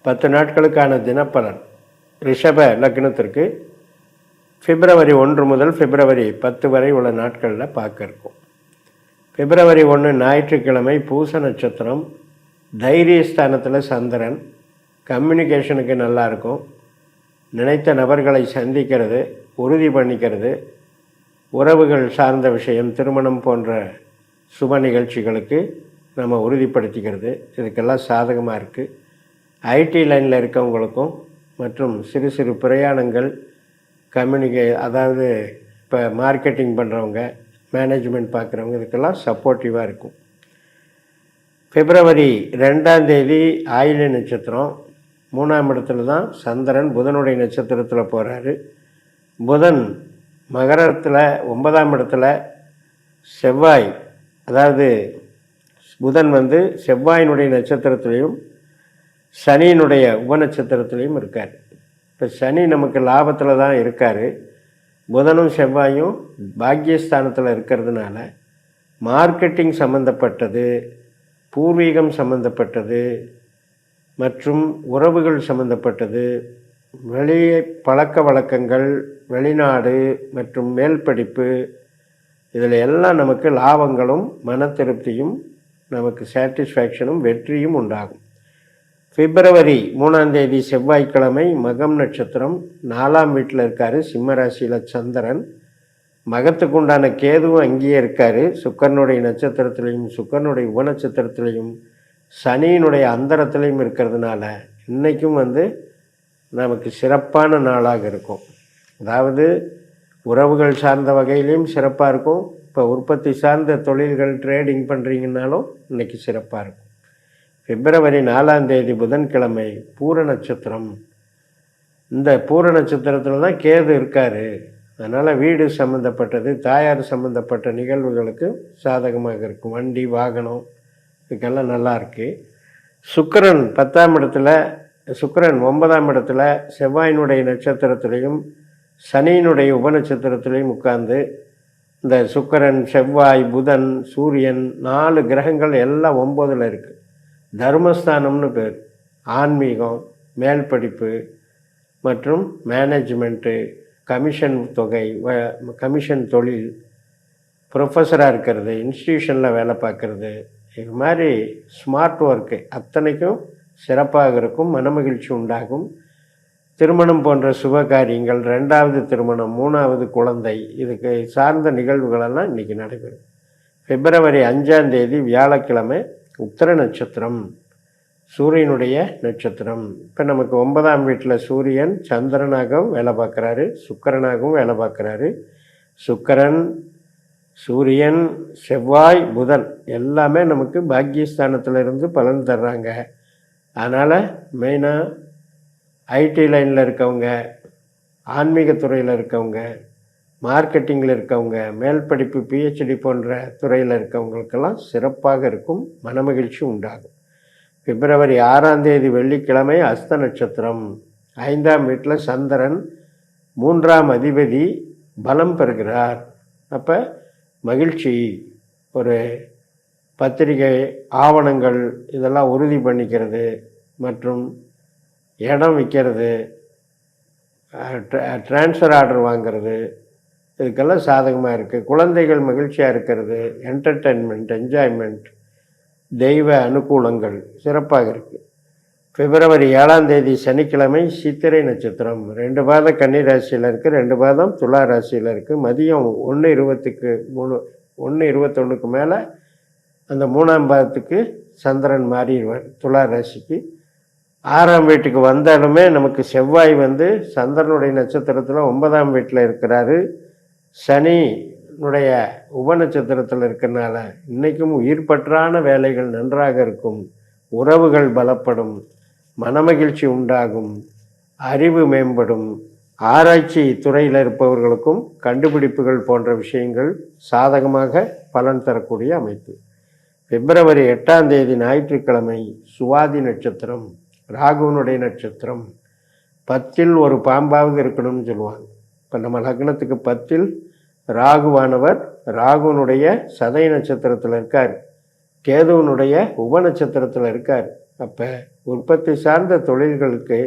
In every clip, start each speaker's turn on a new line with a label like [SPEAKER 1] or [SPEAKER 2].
[SPEAKER 1] 10 நாட்களுக்கான தினப்பலன் ரிஷப லக்னத்திற்கு பிப்ரவரி 1 முதல் பிப்ரவரி 10 வரை உள்ள நாட்களில் பார்க்க இருக்கும். பிப்ரவரி 1 ஞாயிற்றுக்கிழமை பூச நட்சத்திரம், தைரியஸ்தானத்தில் சந்திரன், கம்யூனிகேஷனுக்கு நல்லாயிருக்கும். நினைத்த நபர்களை சந்திக்கிறது, உறுதி பண்ணிக்கிறது, உறவுகள் சார்ந்த விஷயம், திருமணம் போன்ற சுப நிகழ்ச்சிகளுக்கு நம்ம உறுதிப்படுத்திக்கிறது, இதுக்கெல்லாம் சாதகமாக இருக்குது. ஐடி லைனில் இருக்கவங்களுக்கும் மற்றும் சிறு சிறு பிரயாணங்கள், அதாவது இப்போ மார்க்கெட்டிங் பண்ணுறவங்க, மேனேஜ்மெண்ட் பார்க்குறவங்க, இதுக்கெல்லாம் சப்போர்ட்டிவாக இருக்கும். பிப்ரவரி 2ஆம் தேதி ஆயில்ய நட்சத்திரம், 3ஆம் இடத்துல தான் சந்திரன் புதனுடைய நட்சத்திரத்தில் போகிறாரு. புதன் மகரத்தில் 9ஆம் இடத்துல செவ்வாய், அதாவது புதன் செவ்வாயினுடைய நட்சத்திரத்திலையும் சனியினுடைய உபநட்சத்திரத்திலையும் இருக்கார். இப்போ சனி நமக்கு லாபத்தில் தான் இருக்கார். புதனும் செவ்வாயும் பாக்கியஸ்தானத்தில் இருக்கிறதுனால மார்க்கெட்டிங் சம்மந்தப்பட்டது, பூர்வீகம் சம்மந்தப்பட்டது மற்றும் உறவுகள் சம்மந்தப்பட்டது, வெளியே பழக்க வழக்கங்கள், வெளிநாடு மற்றும் மேல் படிப்பு, இதில் எல்லாம் நமக்கு லாபங்களும் மன திருப்தியும், நமக்கு சாட்டிஸ்ஃபேக்ஷனும் வெற்றியும் உண்டாகும். பிப்ரவரி 3ஆம் தேதி செவ்வாய்க்கிழமை மகம் நட்சத்திரம், 4ஆம் வீட்டில் இருக்கார். சிம்ம ராசியில் சந்திரன், மகத்துக்கு உண்டான கேதுவும் அங்கேயே இருக்கார். சுக்கரனுடைய நட்சத்திரத்திலையும் சுக்கரனுடைய உபநட்சத்திரத்திலையும் சனியினுடைய அந்தரத்திலையும் இருக்கிறதுனால இன்றைக்கும் நமக்கு சிறப்பான நாளாக இருக்கும். அதாவது உறவுகள் சார்ந்த வகையிலையும் சிறப்பாக இருக்கும். இப்போ உற்பத்தி சார்ந்த தொழில்கள், ட்ரேடிங் பண்ணுறீங்கன்னாலும் இன்றைக்கி சிறப்பாக இருக்கும். பிப்ரவரி 4ஆம் தேதி புதன்கிழமை பூர நட்சத்திரம். இந்த பூர நட்சத்திரத்தில் தான் கேது இருக்கார். அதனால் வீடு சம்மந்தப்பட்டது, தாயார் சம்மந்தப்பட்ட நிகழ்வுகளுக்கு சாதகமாக இருக்கும். வண்டி வாகனம் இதுக்கெல்லாம் நல்லா இருக்குது. சுக்கிரன் 10ஆம் இடத்துல, சுக்கிரன் 9ஆம் இடத்துல செவ்வாயினுடைய நட்சத்திரத்திலையும் சனியினுடைய உபநட்சத்திரத்திலையும் உட்கார்ந்து, இந்த சுக்கிரன், செவ்வாய், புதன், சூரியன் 4 கிரகங்கள் எல்லாம் 9ல் இருக்குது. தர்மஸ்தானம்னு பேர். ஆன்மீகம், மேல் படிப்பு மற்றும் மேனேஜ்மெண்ட்டு, கமிஷன் தொகை, கமிஷன் தொழில், ப்ரொஃபஸராக இருக்கிறது, இன்ஸ்டிடியூஷனில் வேலை பார்க்குறது, இது மாதிரி ஸ்மார்ட் ஒர்க்கு அத்தனைக்கும் சிறப்பாக இருக்கும். மனமகிழ்ச்சி உண்டாகும். திருமணம் போன்ற சுப காரியங்கள், 2வது திருமணம், 3வது குழந்தை, இதுக்கு சார்ந்த நிகழ்வுகளெல்லாம் இன்றைக்கி நடைபெறும். பிப்ரவரி 5ஆம் தேதி வியாழக்கிழமை உத்திர நட்சத்திரம், சூரியனுடைய நட்சத்திரம். இப்போ நமக்கு 9ஆம் வீட்டில் சூரியன் சந்திரனாகவும் வேலை பார்க்குறாரு, சுக்கிரனாகவும் வேலை பார்க்குறாரு. சுக்கிரன், சூரியன், செவ்வாய், புதன் எல்லாமே நமக்கு பாக்கியஸ்தானத்தில் இருந்து பலன் தர்றாங்க. அதனால் மெயினாக ஐடி லைனில் இருக்கவங்க, ஆன்மீகத்துறையில் இருக்கவங்க, மார்க்கெட்டிங்கில் இருக்கவங்க, மேல் படிப்பு பிஹெச்டி போன்ற துறையில் இருக்கவங்களுக்கெல்லாம் சிறப்பாக இருக்கும். மனமகிழ்ச்சி உண்டாகும். பிப்ரவரி 6ஆம் தேதி வெள்ளிக்கிழமை அஸ்த நட்சத்திரம், 5ஆம் வீட்டில் சந்திரன், 3ஆம் அதிபதி பலம் பெறுகிறார். அப்போ மகிழ்ச்சி, ஒரு பத்திரிகை, ஆவணங்கள் இதெல்லாம் உறுதி பண்ணிக்கிறது மற்றும் இடம் விற்கிறது, ட்ரான்ஸ்ஃபர் ஆர்டர் வாங்கிறது, இதுக்கெல்லாம் சாதகமாக இருக்குது. குழந்தைகள் மகிழ்ச்சியாக இருக்கிறது, என்டர்டெயின்மெண்ட், என்ஜாய்மெண்ட், தெய்வ அனுகூலங்கள் சிறப்பாக இருக்குது. பிப்ரவரி 7ஆம் தேதி சனிக்கிழமை சித்திரை நட்சத்திரம், 2 பாதம் கன்னி ராசியில் இருக்குது, 2 பாதம் துலா ராசியில் இருக்குது. மதியம் 1:21க்கு மேலே அந்த 3ஆம் பாதத்துக்கு சந்திரன் மாறிடுவார் துலா ராசிக்கு. 6ஆம் வீட்டுக்கு வந்தாலுமே நமக்கு செவ்வாய் சந்திரனுடைய நட்சத்திரத்தில் 9ஆம் வீட்டில் இருக்கிறாரு. சனினுடைய உபநட்சத்திரத்தில் இருக்கிறனால இன்றைக்கும் உயிர்பற்றான வேலைகள் நன்றாக இருக்கும். உறவுகள் பலப்படும், மனமகிழ்ச்சி உண்டாகும், அறிவு மேம்படும். ஆராய்ச்சி துறையில் இருப்பவர்களுக்கும் கண்டுபிடிப்புகள் போன்ற விஷயங்கள் சாதகமாக பலன் தரக்கூடிய அமைப்பு. பிப்ரவரி 8ஆம் தேதி ஞாயிற்றுக்கிழமை சுவாதி நட்சத்திரம், ராகுவனுடைய நட்சத்திரம். 10ல் ஒரு பாம்பாவது இருக்கணும்னு சொல்லுவாங்க. இப்போ நம்ம லக்னத்துக்கு 10ல் ராகுவானவர் ராகுவனுடைய சதய நட்சத்திரத்தில் இருக்கார், கேதுவனுடைய உபநட்சத்திரத்தில் இருக்கார். அப்போ உற்பத்தி சார்ந்த தொழில்களுக்கு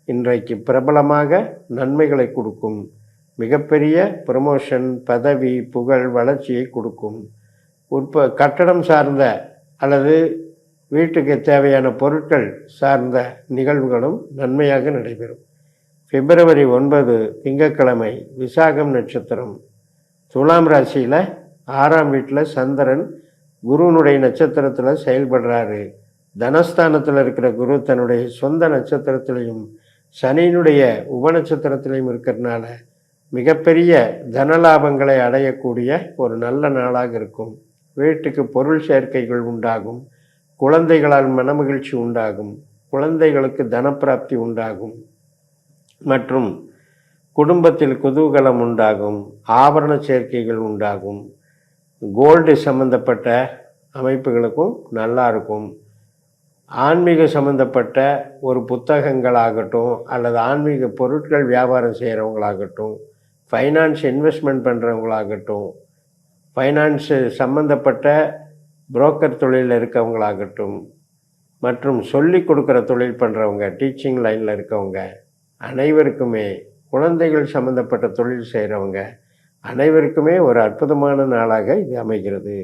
[SPEAKER 1] இன்றைக்கு பிரபலமாக நன்மைகளை கொடுக்கும், மிகப்பெரிய ப்ரமோஷன், பதவி, புகழ், வளர்ச்சியை கொடுக்கும். கட்டடம் சார்ந்த அல்லது வீட்டுக்கு தேவையான பொருட்கள் சார்ந்த நிகழ்வுகளும் நன்மையாக நடைபெறும். பிப்ரவரி 9 திங்கட்கிழமை, விசாகம் நட்சத்திரம், துலாம் ராசியில் 6ஆம் வீட்டில் சந்திரன் குருனுடைய நட்சத்திரத்தில் செயல்படுறாரு. தனஸ்தானத்தில் இருக்கிற குரு தன்னுடைய சொந்த நட்சத்திரத்திலையும் சனியினுடைய உபநட்சத்திரத்திலையும் இருக்கிறதுனால மிகப்பெரிய தனலாபங்களை அடையக்கூடிய ஒரு நல்ல நாளாக இருக்கும். வீட்டுக்கு பொருள் சேர்க்கைகள் உண்டாகும், குழந்தைகளால் மனமகிழ்ச்சி உண்டாகும், குழந்தைகளுக்கு தனப்பிராப்தி உண்டாகும் மற்றும் குடும்பத்தில் குதூகலம் உண்டாகும், ஆபரண சேர்க்கைகள் உண்டாகும். கோல்டு சம்பந்தப்பட்ட அமைப்புகளுக்கும் நல்லா இருக்கும். ஆன்மீக சம்பந்தப்பட்ட ஒரு புத்தகங்களாகட்டும் அல்லது ஆன்மீக பொருட்கள் வியாபாரம் செய்கிறவங்களாகட்டும், ஃபைனான்ஸ் இன்வெஸ்ட்மெண்ட் பண்ணுறவங்களாகட்டும், ஃபைனான்ஸு சம்பந்தப்பட்ட புரோக்கர் தொழிலில் இருக்கவங்களாகட்டும் மற்றும் சொல்லி கொடுக்குற தொழில் பண்ணுறவங்க, டீச்சிங் லைனில் இருக்கவங்க அனைவருக்குமே, குழந்தைகள் சம்பந்தப்பட்ட தொழில் செய்கிறவங்க அனைவருக்குமே ஒரு அற்புதமான நாளாக இது அமைகிறது.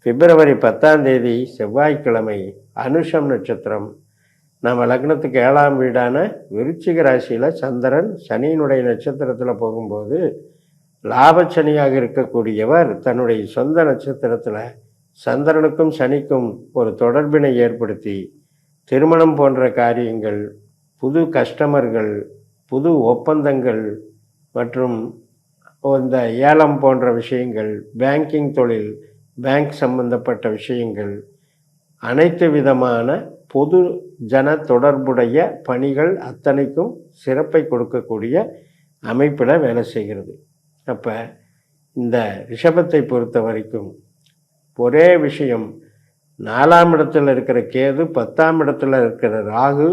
[SPEAKER 1] பிப்ரவரி 10ஆம் தேதி செவ்வாய்க்கிழமை, அனுஷம் நட்சத்திரம், நம்ம லக்னத்துக்கு 7ஆம் வீடான விருச்சிக ராசியில் சந்திரன் சனியினுடைய நட்சத்திரத்தில் போகும்போது லாபச்சனியாக இருக்கக்கூடியவர் தன்னுடைய சொந்த நட்சத்திரத்தில் சந்திரனுக்கும் சனிக்கும் ஒரு தொடர்பினை ஏற்படுத்தி திருமணம் போன்ற காரியங்கள், புது கஸ்டமர்கள், புது ஒப்பந்தங்கள் மற்றும் இந்த ஏலம் போன்ற விஷயங்கள், பேங்கிங் தொழில், பேங்க் சம்பந்தப்பட்ட விஷயங்கள், அனைத்து விதமான பொது ஜன தொடர்புடைய பணிகள் அத்தனைக்கும் சிறப்பை கொடுக்கக்கூடிய அமைப்பில் வேலை செய்கிறது. அப்போ இந்த ரிஷபத்தை பொறுத்த வரைக்கும் ஒரே விஷயம், 4ஆம் இடத்துல இருக்கிற கேது, 10ஆம் இடத்துல இருக்கிற ராகு,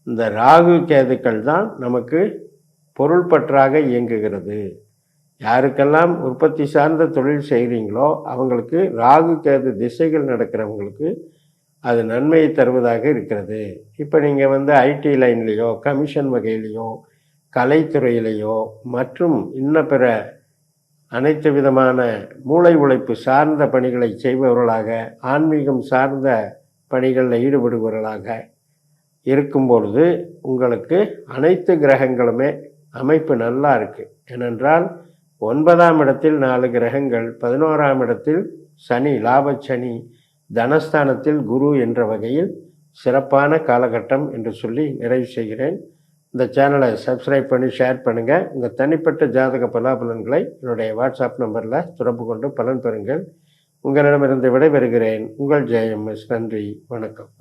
[SPEAKER 1] இந்த ராகு கேதுக்கள் தான் நமக்கு பொருள் பற்றாக இயங்குகிறது. யாருக்கெல்லாம் உற்பத்தி சார்ந்த தொழில் செய்கிறீங்களோ அவங்களுக்கு ராகு கேது திசைகள் நடக்கிறவங்களுக்கு அது நன்மையை தருவதாக இருக்கிறது. இப்போ நீங்கள் ஐடி லைன்லேயோ கமிஷன் வகையிலையோ கலைத்துறையிலையோ மற்றும் இன்ன பிற அனைத்து விதமான மூளை உழைப்பு சார்ந்த பணிகளை செய்பவர்களாக, ஆன்மீகம் சார்ந்த பணிகளில் ஈடுபடுபவர்களாக இருக்கும்பொழுது உங்களுக்கு அனைத்து கிரகங்களுமே அமைப்பு நல்லா இருக்குது. ஏனென்றால் 9ஆம் இடத்தில் 4 கிரகங்கள், 11ஆம் இடத்தில் சனி, லாபச்சனி, தனஸ்தானத்தில் குரு என்ற வகையில் சிறப்பான காலகட்டம் என்று சொல்லி நிறைவு செய்கிறேன். இந்த சேனலை சப்ஸ்கிரைப் பண்ணி ஷேர் பண்ணுங்கள். உங்கள் தனிப்பட்ட ஜாதக பலாபலன்களை என்னுடைய வாட்ஸ்அப் நம்பரில் தொடர்பு கொண்டு பலன் பெறுங்கள். உங்களிடமிருந்து விடைபெறுகிறேன். உங்கள் ஜெயம் எஸ். நன்றி, வணக்கம்.